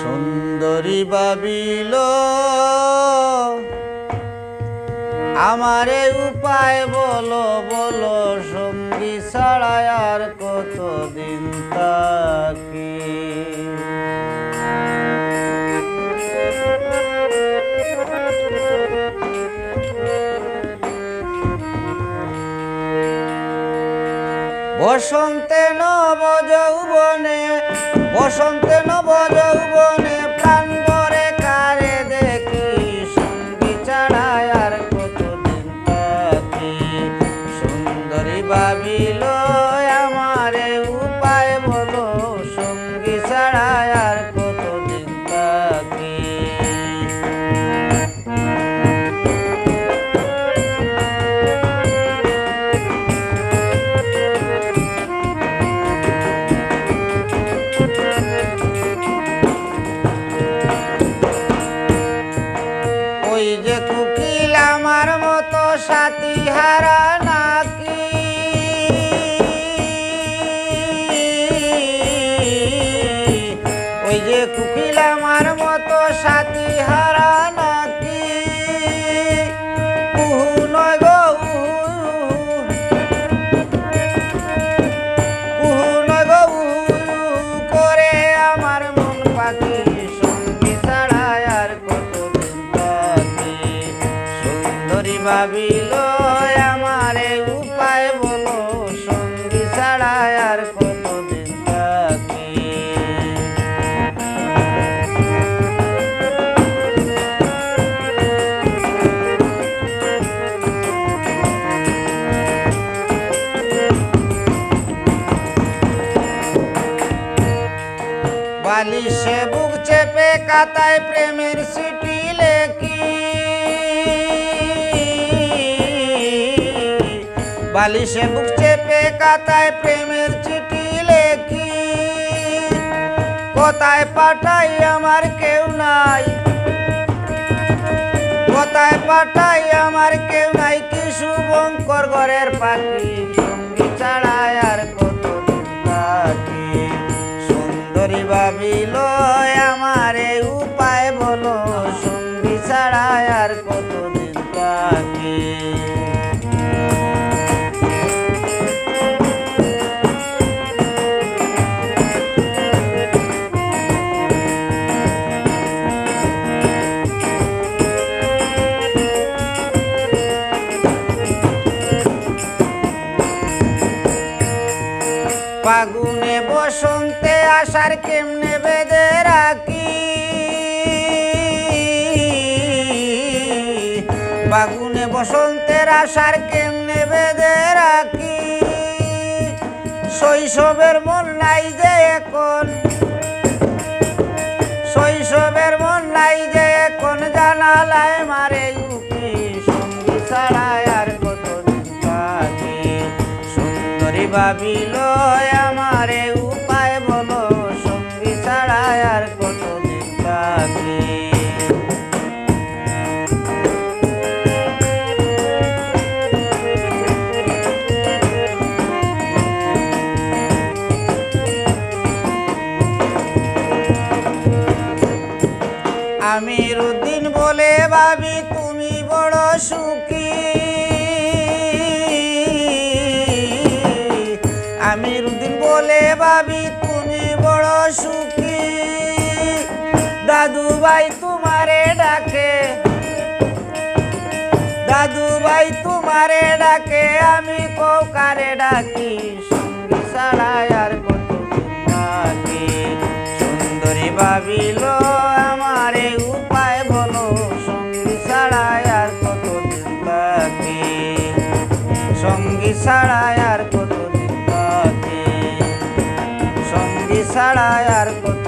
সুন্দরী ভাবিল আমারে উপায় বলো বলো, সঙ্গী ছাড়া আর কতদিন থাকি। বসন্তে নব যৌবনে, বসন্তে নব যৌবনে প্রাণ ভরে কারে দেখি, সঙ্গী ছাড়া আর কতদিন থাকি। সুন্দরী ভাবিল আমারে উপায় বলো, সঙ্গী ছাড়া আর কতদিন থাকি। ওই যে কুকিল আমার মতো সাথী হারা নাকি, ওই যে কুকিল আমার মতো সাথী হারা নাকি। কুহু নয় গো কুহু নয় গো করে আমার মন পাখি, সঙ্গী ছাড়া আর কতদিন থাকি। সুন্দরী ভাবিল আমারে উপায় বলো, সঙ্গী ছাড়া আর কতদিন থাকি। বালিশে বুক চেপে কাতায় প্রেমের চিঠি লেখি, বালিশে বুক চেপে কাতায় প্রেমের চিঠি লেখি। কোথায় পাঠাই আমার কেউ নাই, কোথায় পাঠাই আমার কেউ নাই, কি শুভঙ্কর ঘরের পাখি, সঙ্গী ছাড়া আর কতদিন থাকি। সুন্দরী ভাবিল আমারে উপায় বলো, সঙ্গী ছাড়া আর কতদিন থাকি। ফাগুনে বসন্তে আষাঢ় কেমনে বেঁধে রাখি, ফাগুনে বসন্তের আষাঢ় কেমনে বেঁধে রাখি। শৈশবের মন নাই যে এখন, শৈশবের মন নাই যে এখন, জানালায় মারে উকি, সঙ্গী ছাড়া আর কতদিন থাকি। সুন্দরী ভাবিল আমারে উপায় বলো, সঙ্গী ছাড়া আর কতদিন থাকি। আমির উদ্দিন বলে ভাবি তুমি বড় সুখী, আমির উদ্দিন বলে ভাবি তুমি বড় সুখী। দাদু ভাই তোমারে ডাকে, দাদু ভাই তোমারে ডাকে, আমি কৌকারে ডাকি, সঙ্গী ছাড়া আর কতদিন থাকি। সুন্দরী ভাবিল আমারে উপায় বলো, সঙ্গী ছাড়া আর কতদিন থাকি। সঙ্গী ছাড়া আর কতদিন থাকি, সঙ্গী ছাড়া আর কত